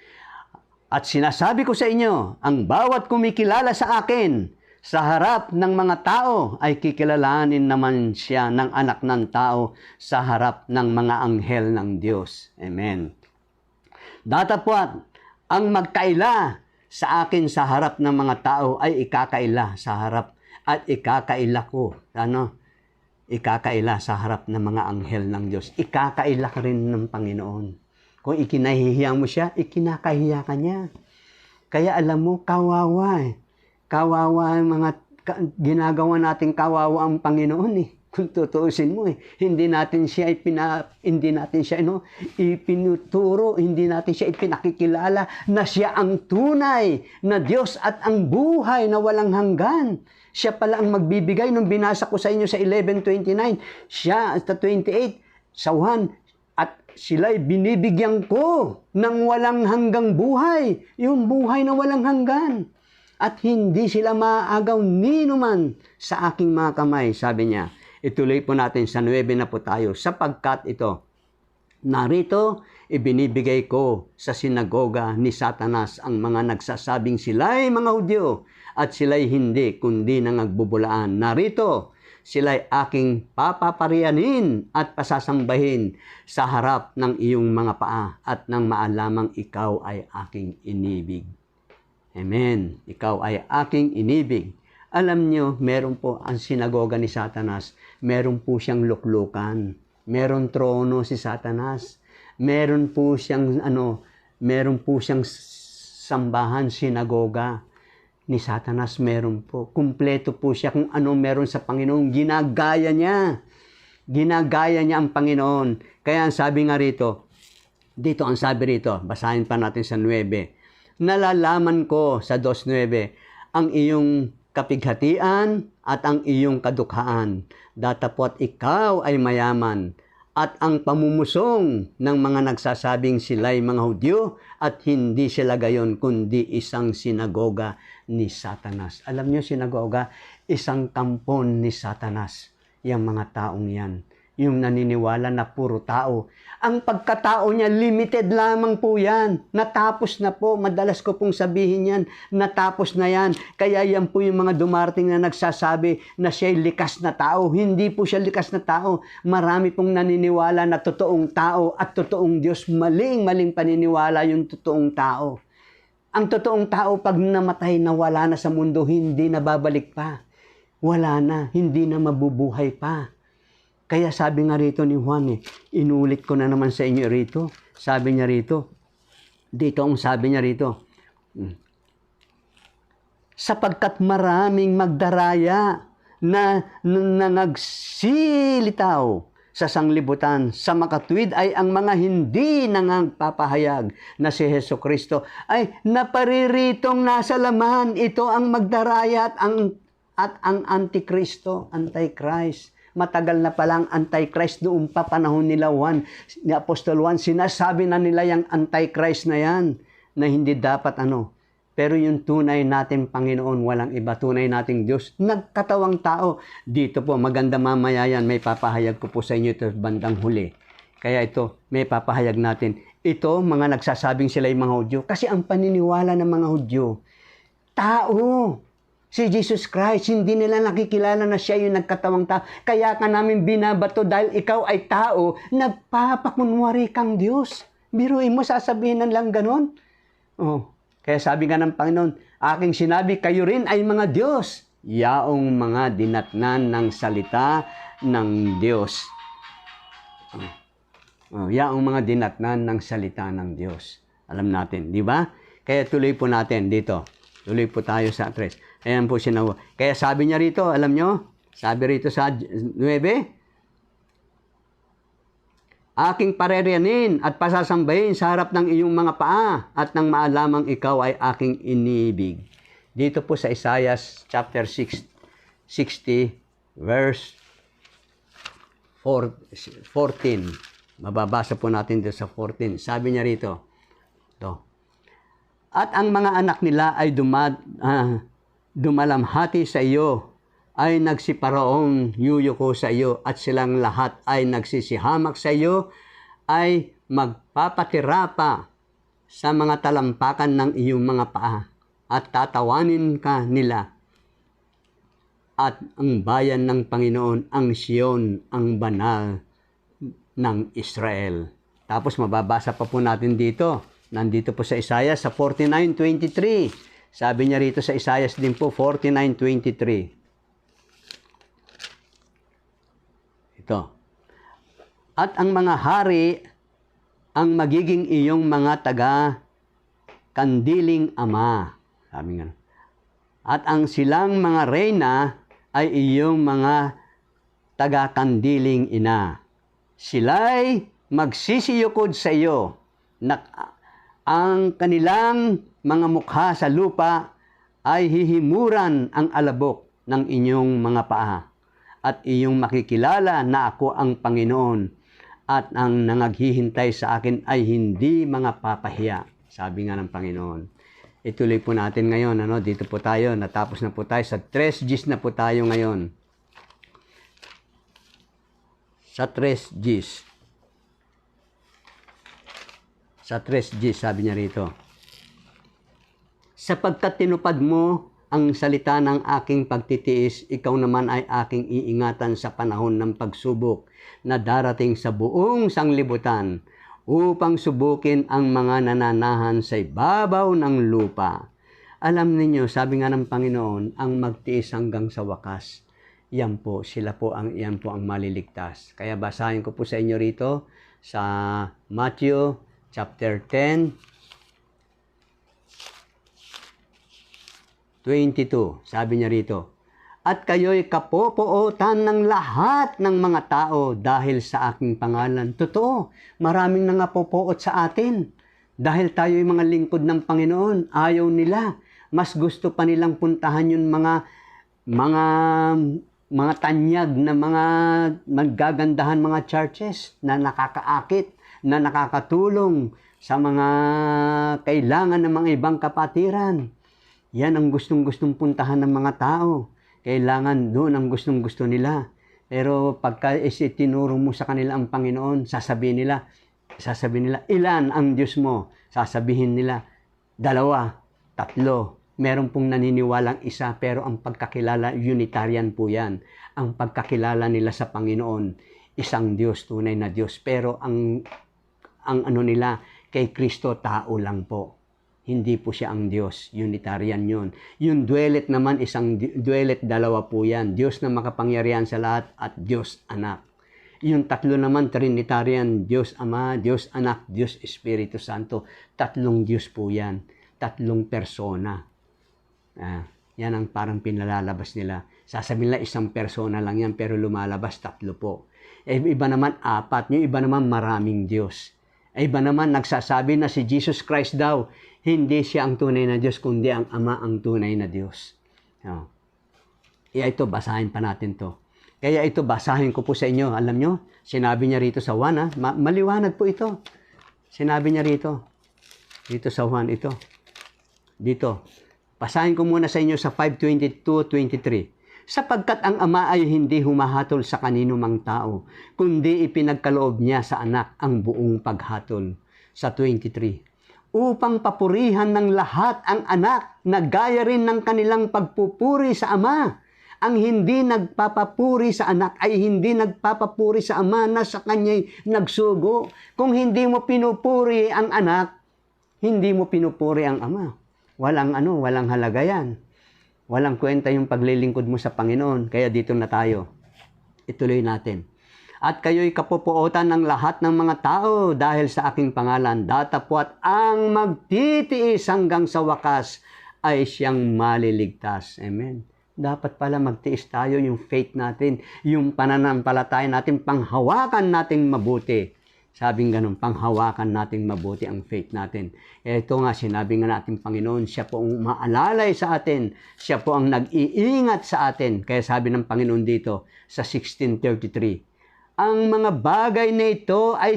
At sinasabi ko sa inyo, ang bawat kumikilala sa akin sa harap ng mga tao ay kikilalanin naman siya ng anak ng tao sa harap ng mga anghel ng Diyos. Amen. Datapwat, ang magkaila sa akin sa harap ng mga tao ay ikakaila sa harap at ikakaila ko. Ikakaila sa harap ng mga anghel ng Diyos. Ikakaila ka rin ng Panginoon. Kung ikinahihiya mo siya, ikinakahiya ka niya. Kaya alam mo, kawawa eh. Kawawa ang mga ginagawa natin, kawawa ang Panginoon eh. Kung tutuusin mo eh. Hindi natin siya ipinuturo, hindi natin siya ipinakikilala na siya ang tunay na Diyos at ang buhay na walang hanggan. Siya pala ang magbibigay. Nung binasa ko sa inyo sa 11:29, siya sa 28, sa 1, at sila'y binibigyan ko ng walang hanggang buhay. Yung buhay na walang hanggan. At hindi sila maaagaw ninuman sa aking mga kamay. Sabi niya, ituloy po natin sa 9 na po tayo. Sapagkat ito, narito, ibinibigay ko sa sinagoga ni Satanas ang mga nagsasabing sila'y mga Hudyo at sila'y hindi, kundi nangagbubulaan. Narito, sila'y aking papaparianin at pasasambahin sa harap ng iyong mga paa at nang maalamang ikaw ay aking inibig. Amen. Ikaw ay aking inibig. Alam niyo, meron po ang sinagoga ni Satanas, meron po siyang luklukan, meron trono si Satanas, meron po siyang sambahan, sinagoga. Ni Satanas meron po. Kumpleto po siya kung ano meron sa Panginoon. Ginagaya niya. Ginagaya niya ang Panginoon. Kaya ang sabi nga rito, dito ang sabi rito, basahin pa natin sa 9. Nalalaman ko sa 2:9 ang iyong kapighatian at ang iyong kadukhaan. Datapwat ikaw ay mayaman at ang pamumusong ng mga nagsasabing sila'y mga Hudyo at hindi sila gayon kundi isang sinagoga ni Satanas. Alam niyo, sinagoga, isang kampon ni Satanas. Yung mga taong yan. Yung naniniwala na puro tao. Ang pagkatao niya, limited lamang po yan. Natapos na po. Madalas ko pong sabihin yan, natapos na yan. Kaya yan po yung mga dumarating na nagsasabi na siya'y likas na tao. Hindi po siya likas na tao. Marami pong naniniwala na totoong tao at totoong Diyos. Maling paniniwala yung totoong tao. Ang totoong tao, pag namatay, nawala na sa mundo, hindi na babalik pa. Wala na, hindi na mabubuhay pa. Kaya sabi nga rito ni Juan, inulit ko na naman sa inyo rito. Sabi niya rito, dito ang sabi niya rito, sapagkat maraming magdaraya na nagsilitaw sa sanglibutan, sa makatwid ay ang mga hindi nangagpapahayag na si Heso Kristo ay napariritong nasa laman. Ito ang magdaraya at ang Antikristo, Antichrist. Matagal na palang Antichrist noong pa panahon nila Juan, ni Apostol Juan, sinasabi na nila yung Antichrist na yan, na hindi dapat Pero yung tunay natin Panginoon, walang iba, tunay nating Diyos, nagkatawang tao. Dito po, maganda mamaya yan, may papahayag ko po sa inyo ito bandang huli. Kaya ito, may papahayag natin. Ito, mga nagsasabing sila yung mga Hudyo. Kasi ang paniniwala ng mga Hudyo, tao. Si Jesus Christ, hindi nila nakikilala na siya yung nagkatawang tao. Kaya ka namin binabato dahil ikaw ay tao, nagpapakunwari kang Diyos. Biruin mo, sasabihin lang ganon. Oh. Kaya sabi nga ng Panginoon, aking sinabi, kayo rin ay mga Diyos. Yaong mga dinatnan ng salita ng Diyos. Yaong mga dinatnan ng salita ng Diyos. Alam natin, di ba? Kaya tuloy po natin dito. Tuloy po tayo sa 3. Ayan po sinawa. Kaya sabi niya rito, alam nyo? Sabi rito sa 9, aking pareryanin at pasasambahin sa harap ng iyong mga paa at nang maalamang ikaw ay aking inibig. Dito po sa Isaiah chapter 60 verse 14. Mababasa po natin dito sa 14. Sabi niya rito, to. At ang mga anak nila ay dumalamhati sa iyo, ay nagsiparoong yuyuko sa iyo, at silang lahat ay nagsisihamak sa iyo, ay magpapatira pa sa mga talampakan ng iyong mga paa, at tatawanin ka nila. At ang bayan ng Panginoon, ang Siyon, ang banal ng Israel. Tapos mababasa pa po natin dito. Nandito po sa Isaiah sa 49:23. Sabi niya rito sa Isaiah din po 49:23. Ito. At ang mga hari ang magiging iyong mga taga-kandiling ama. Sabi nga. At ang silang mga reyna ay iyong mga taga-kandiling ina. Sila'y magsisiyukod sa iyo. Ang kanilang mga mukha sa lupa ay hihimuran ang alabok ng inyong mga paa. At iyong makikilala na ako ang Panginoon, at ang nangaghihintay sa akin ay hindi mga papahiya. Sabi nga ng Panginoon. Ituloy po natin ngayon. Dito po tayo. Natapos na po tayo. Sa 3 Gs na po tayo ngayon. Sa 3 Gs. Sa 3 Gs, sabi niya rito. Sapagkat tinupad mo ang salita ng aking pagtitiis, ikaw naman ay aking iingatan sa panahon ng pagsubok na darating sa buong sanglibutan upang subukin ang mga nananahan sa ibabaw ng lupa. Alam ninyo, sabi nga ng Panginoon, ang magtiis hanggang sa wakas. Yan po ang maliligtas. Kaya basahin ko po sa inyo rito sa Matthew chapter 10, 22, sabi niya rito, at kayo'y kapopootan ng lahat ng mga tao dahil sa aking pangalan. Totoo, maraming nangapopoot sa atin. Dahil tayo'y mga lingkod ng Panginoon, ayaw nila. Mas gusto pa nilang puntahan yung mga tanyag na mga maggagandahan mga churches na nakakaakit, na nakakatulong sa mga kailangan ng mga ibang kapatiran. Yan ang gustong-gustong puntahan ng mga tao. Kailangan doon ang gustong-gusto nila. Pero pagka tinuro mo sa kanila ang Panginoon, sasabihin nila, ilan ang Diyos mo? Sasabihin nila, 2, 3. Meron pong naniniwalang isa, pero ang pagkakilala, Unitarian po yan. Ang pagkakilala nila sa Panginoon, isang Diyos, tunay na Diyos. Pero ang nila, kay Kristo, tao lang po. Hindi po siya ang Diyos. Unitarian yun. Yung duelet naman, duelet, 2 po yan. Diyos na makapangyarihan sa lahat at Diyos Anak. Yung 3 naman, Trinitarian, Diyos Ama, Diyos Anak, Diyos Espiritu Santo. 3 Diyos po yan. 3 persona. Yan ang parang pinalalabas nila. Sasabihin nila, isang persona lang yan, pero lumalabas 3 po. Iba naman 4, yung iba naman maraming Diyos. Iba naman nagsasabi na si Jesus Christ daw, hindi siya ang tunay na Diyos, kundi ang Ama ang tunay na Diyos. Ito, basahin pa natin to. Kaya ito, basahin ko po sa inyo. Alam nyo, sinabi niya rito sa Juan, maliwanag po ito. Sinabi niya rito sa Juan, ito. Dito. Basahin ko muna sa inyo sa 5:22-23. Sapagkat ang Ama ay hindi humahatol sa kanino mang tao, kundi ipinagkaloob niya sa Anak ang buong paghatol. Sa 23. Upang papurihan ng lahat ang Anak na gaya rin ng kanilang pagpupuri sa Ama. Ang hindi nagpapapuri sa Anak ay hindi nagpapapuri sa Ama na sa Kanya'y nagsugo. Kung hindi mo pinupuri ang Anak, hindi mo pinupuri ang Ama. walang halaga yan. Walang kwenta yung paglilingkod mo sa Panginoon. Kaya dito na tayo. Ituloy natin. At kayo'y kapupuotan ng lahat ng mga tao dahil sa aking pangalan. Datapwat ang magtitiis hanggang sa wakas ay siyang maliligtas. Amen. Dapat pala magtiis tayo, yung faith natin, yung pananampalataya natin, panghawakan natin mabuti. Sabing ganun, panghawakan natin mabuti ang faith natin. Ito nga, sinabi nga natin Panginoon, siya po ang maalalay sa atin. Siya po ang nag-iingat sa atin. Kaya sabi ng Panginoon dito sa 16:33, ang mga bagay na ito ay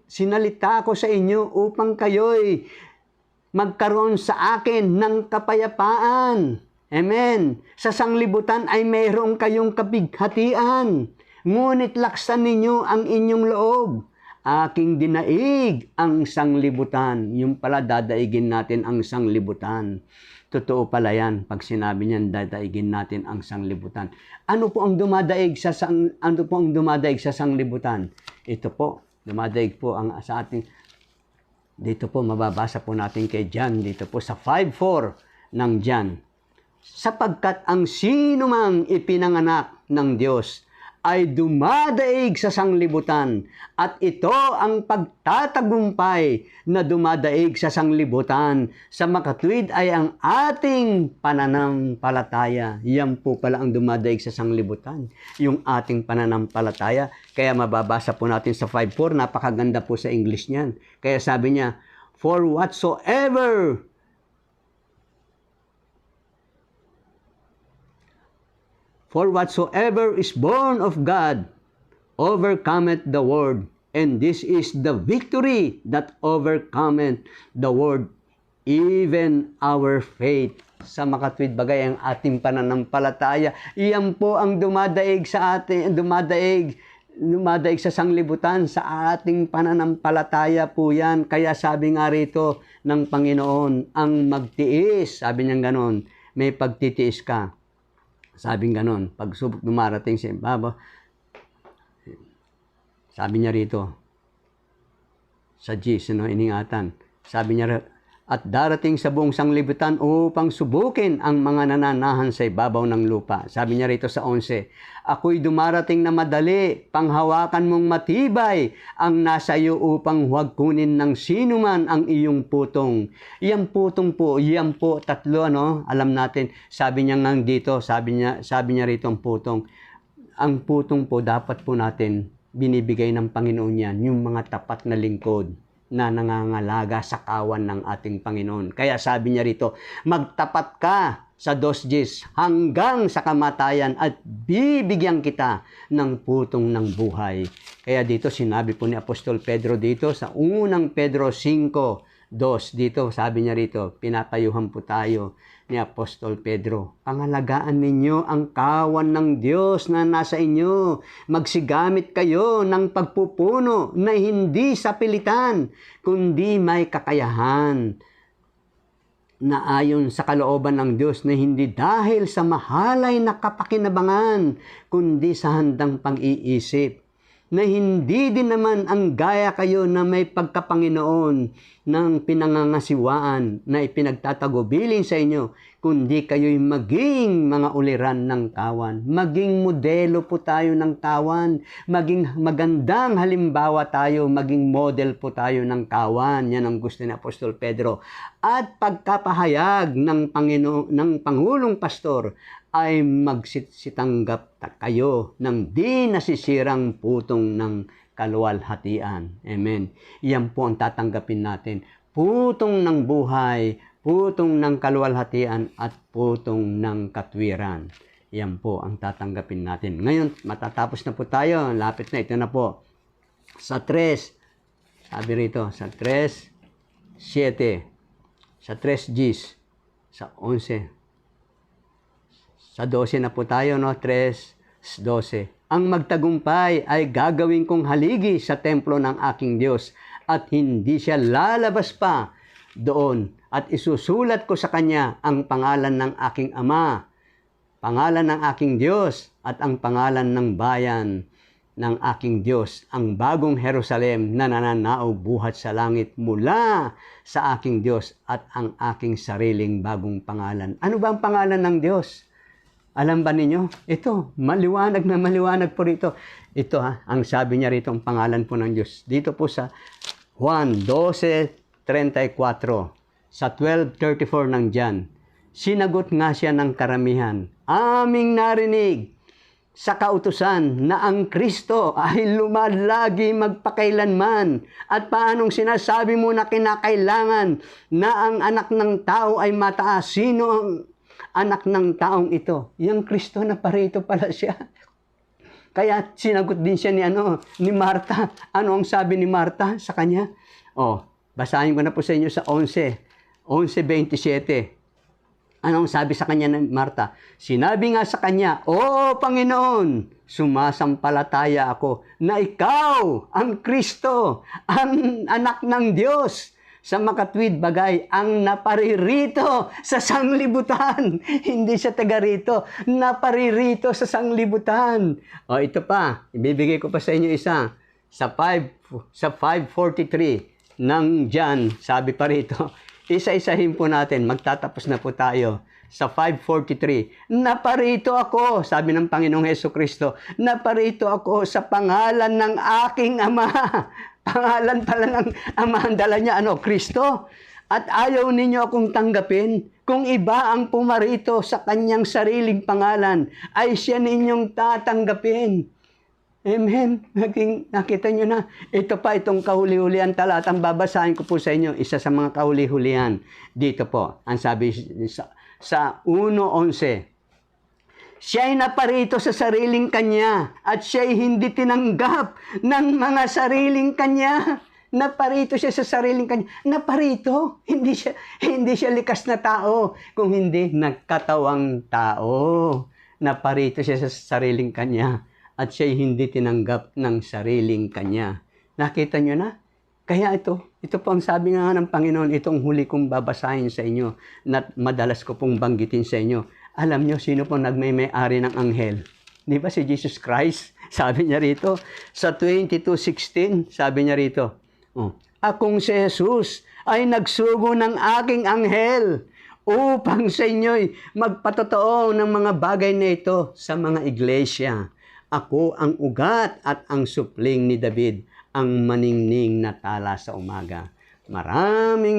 sinalita ko sa inyo upang kayo'y magkaroon sa akin ng kapayapaan. Amen. Sa sanglibutan ay mayroong kayong kabighatian. Ngunit laksan ninyo ang inyong loob. Aking dinaig ang sanglibutan. Yung pala, dadaigin natin ang sanglibutan. Totoo pala yan pag sinabi niyan, dadaigin natin ang sanglibutan. Ano po ang dumadaig sa sanglibutan? Ito po, dumadaig po ang sa ating. Dito po mababasa po natin kay John dito po sa 5:4 ng John. Sapagkat ang sino mang ipinanganak ng Diyos ay dumadaig sa sanglibutan, at ito ang pagtatagumpay na dumadaig sa sanglibutan. Sa makatuwid ay ang ating pananampalataya. Yan po pala ang dumadaig sa sanglibutan, yung ating pananampalataya. Kaya mababasa po natin sa 5:4, napakaganda po sa English niyan. Kaya sabi niya, For whatsoever is born of God overcometh the world, and this is the victory that overcometh the world, even our faith. Sa makatwid bagay ang ating pananampalataya. Iyan po ang dumadaig sa atin, dumadaig sa sanglibutan, sa ating pananampalataya po yan. Kaya sabi nga rito ng Panginoon, ang magtiis, sabi niya ganon, may pagtitiis ka. Sabing ganon, pag subok dumarating sa ibabaw, sabi niya rito, sa G, iningatan, sabi niya, at darating sa buong sanglibutan upang subukin ang mga nananahan sa ibabaw ng lupa. Sabi niya rito sa 11, ako'y dumarating na madali, panghawakan mong matibay ang nasa iyo upang huwag kunin ng sino man ang iyong putong. Iyang putong po, iyan po, tatlo, alam natin, sabi niya nga dito, sabi niya rito ang putong. Ang putong po, dapat po natin binibigay ng Panginoon yan, yung mga tapat na lingkod na nangangalaga sa kawan ng ating Panginoon. Kaya sabi niya rito, magtapat ka sa 2 Gs hanggang sa kamatayan at bibigyan kita ng putong ng buhay. Kaya dito sinabi po ni Apostol Pedro dito sa unang Pedro 5:2, dito sabi niya rito, pinapayuhan po tayo ni Apostol Pedro, pangalagaan ninyo ang kawan ng Diyos na nasa inyo. Magsigamit kayo ng pagpupuno na hindi sa pilitan, kundi may kakayahan na ayon sa kalooban ng Diyos, na hindi dahil sa mahalay na kapakinabangan, kundi sa handang pang-iisip, na hindi din naman ang gaya kayo na may pagkapanginoon ng pinangangasiwaan na ipinagtatagubilin sa inyo, kundi kayo'y maging mga uliran ng kawan. Maging modelo po tayo ng kawan. Maging magandang halimbawa tayo, maging model po tayo ng kawan. Yan ang gusto ni Apostol Pedro. At pagkapahayag ng Pangulong Pastor, ay magsisitanggap kayo ng di nasisirang putong ng kaluwalhatian. Amen. Yan po ang tatanggapin natin. Putong ng buhay, putong ng kaluwalhatian, at putong ng katwiran. Yan po ang tatanggapin natin. Ngayon, matatapos na po tayo. Lapit na. Ito na po. Sa 3, sabi rito, sa 3:7, sa 3 Gs, sa 11, sa 12 na po tayo, 3:12. Ang magtagumpay ay gagawin kong haligi sa templo ng aking Diyos, at hindi siya lalabas pa doon, at isusulat ko sa kanya ang pangalan ng aking Ama, pangalan ng aking Diyos, at ang pangalan ng bayan ng aking Diyos, ang bagong Jerusalem na nananaog buhat sa langit mula sa aking Diyos at ang aking sariling bagong pangalan. Ano ba ang pangalan ng Diyos? Alam ba ninyo? Ito, maliwanag na maliwanag po rito. Ito ang sabi niya rito, ang pangalan po ng Diyos. Dito po sa Juan 12:34, sa 12:34 ng John. Sinagot nga siya ng karamihan, aming narinig sa kautusan na ang Kristo ay lumalagi magpakailanman. At paanong sinasabi mo na kinakailangan na ang anak ng tao ay mataas? Sino ang anak ng taong ito? Yung Kristo na parito pala siya. Kaya sinagot din siya ni Marta. Ano ang sabi ni Marta sa kanya? Basahin ko na po sa inyo sa 11:27. Anong sabi sa kanya ng Marta? Sinabi nga sa kanya, O Panginoon, sumasampalataya ako na ikaw ang Kristo, ang anak ng Diyos. Sa makatwid bagay, ang naparirito sa sanglibutan. Hindi siya taga rito, naparirito sa sanglibutan. Ito pa, ibibigay ko pa sa inyo isa. Sa 5:43 ng John, sabi pa rito, isa-isahin po natin, magtatapos na po tayo. Sa 5:43, naparito ako, sabi ng Panginoong Hesukristo, naparito ako sa pangalan ng aking Ama. Pangalan pala ng Ama, ang dala niya, Kristo. At ayaw ninyo akong tanggapin. Kung iba ang pumarito sa kanyang sariling pangalan, ay siya ninyong tatanggapin. Amen. Nakita nyo na. Ito pa, itong kahuli-hulihan talatang babasahin ko po sa inyo. Isa sa mga kahuli-hulihan. Dito po, ang sabi sa 1:11. Siya'y naparito sa sariling kanya at siya'y hindi tinanggap ng mga sariling kanya. Naparito siya sa sariling kanya. Naparito. Hindi siya likas na tao, kung hindi nagkatawang tao. Naparito siya sa sariling kanya at siya'y hindi tinanggap ng sariling kanya. Nakita nyo na? Kaya ito po ang sabi nga ng Panginoon, itong huli kong babasahin sa inyo, na madalas ko pong banggitin sa inyo. Alam nyo, sino pong nagmay-ari ng anghel? Di ba si Jesus Christ? Sabi niya rito, sa 22:16, sabi niya rito, akong si Jesus ay nagsugo ng aking anghel upang sa inyo'y magpatotoo ng mga bagay na ito sa mga iglesia. Ako ang ugat at ang supling ni David, ang maningning na tala sa umaga. Maraming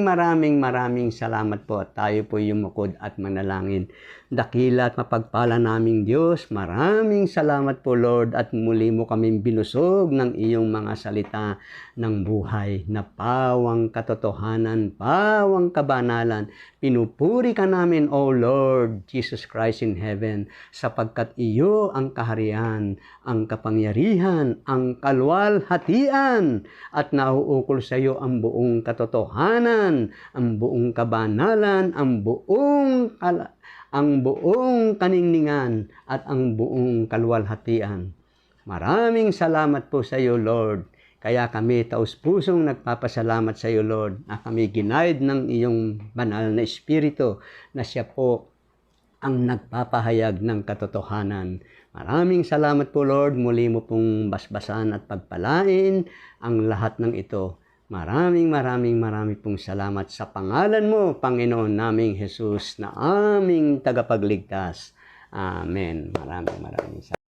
salamat po at tayo po yumukod at manalangin. Dakila at mapagpala naming Diyos, maraming salamat po Lord at muli mo kaming binusog ng iyong mga salita ng buhay na pawang katotohanan, pawang kabanalan. Pinupuri ka namin, O Lord Jesus Christ in heaven, sapagkat iyo ang kaharian, ang kapangyarihan, ang kalwalhatian, at nauukol sa iyo ang buong katotohanan, ang buong kabanalan, ang buong kaningningan, at ang buong kalwalhatian. Maraming salamat po sa iyo, Lord. Kaya kami taus-pusong nagpapasalamat sa iyo, Lord, na kami ginaid ng iyong banal na Espiritu na siya po ang nagpapahayag ng katotohanan. Maraming salamat po, Lord. Muli mo pong basbasan at pagpalain ang lahat ng ito. Maraming pong salamat sa pangalan mo, Panginoon naming Jesus, na aming tagapagligtas. Amen. Maraming salamat.